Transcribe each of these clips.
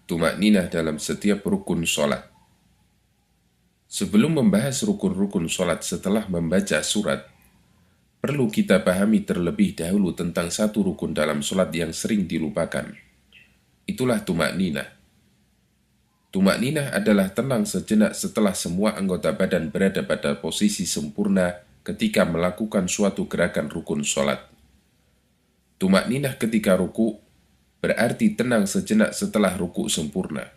Tumakninah dalam setiap rukun sholat. Sebelum membahas rukun-rukun sholat setelah membaca surat, perlu kita pahami terlebih dahulu tentang satu rukun dalam sholat yang sering dilupakan. Itulah tumakninah. Tumakninah adalah tenang sejenak setelah semua anggota badan berada pada posisi sempurna ketika melakukan suatu gerakan rukun sholat. Tumakninah ketika ruku berarti tenang sejenak setelah ruku sempurna.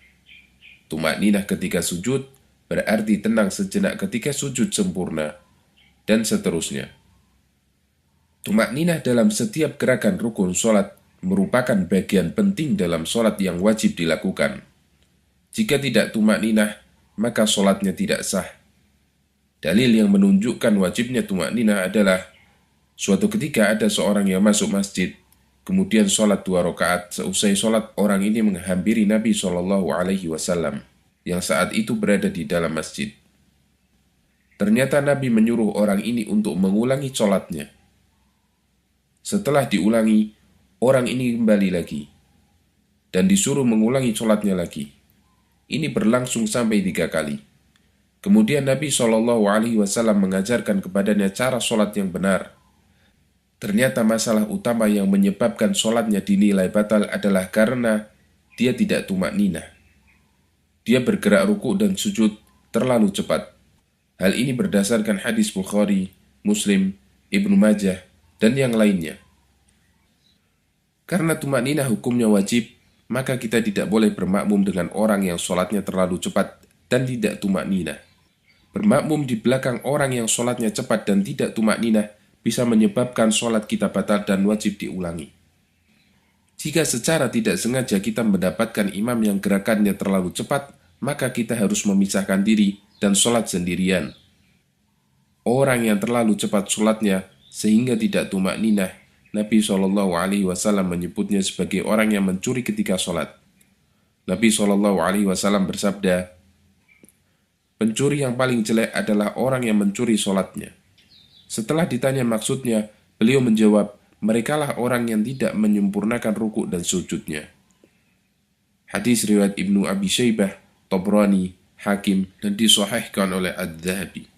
Tumakninah ketika sujud berarti tenang sejenak ketika sujud sempurna, dan seterusnya. Tumakninah dalam setiap gerakan rukun sholat merupakan bagian penting dalam sholat yang wajib dilakukan. Jika tidak tumakninah, maka sholatnya tidak sah. Dalil yang menunjukkan wajibnya tumakninah adalah suatu ketika ada seorang yang masuk masjid, kemudian sholat 2 rakaat. Seusai sholat, orang ini menghampiri Nabi SAW yang saat itu berada di dalam masjid. Ternyata Nabi menyuruh orang ini untuk mengulangi sholatnya. Setelah diulangi, orang ini kembali lagi dan disuruh mengulangi sholatnya lagi. Ini berlangsung sampai 3 kali. Kemudian Nabi SAW mengajarkan kepadanya cara sholat yang benar. Ternyata masalah utama yang menyebabkan sholatnya dinilai batal adalah karena dia tidak tumakninah. Dia bergerak ruku dan sujud terlalu cepat. Hal ini berdasarkan hadis Bukhari, Muslim, Ibnu Majah, dan yang lainnya. Karena tumakninah hukumnya wajib, maka kita tidak boleh bermakmum dengan orang yang sholatnya terlalu cepat dan tidak tumakninah. Bermakmum di belakang orang yang sholatnya cepat dan tidak tumakninah bisa menyebabkan sholat kita batal dan wajib diulangi. Jika secara tidak sengaja kita mendapatkan imam yang gerakannya terlalu cepat, maka kita harus memisahkan diri dan sholat sendirian. Orang yang terlalu cepat sholatnya sehingga tidak tumakninah, Nabi SAW menyebutnya sebagai orang yang mencuri ketika sholat. Nabi SAW bersabda, "Pencuri yang paling jelek adalah orang yang mencuri sholatnya." Setelah ditanya maksudnya, beliau menjawab, merekalah orang yang tidak menyempurnakan ruku dan sujudnya. Hadis riwayat Ibnu Abi Syaibah, Tabrani, Hakim, dan disahihkan oleh Adz-Dzahabi.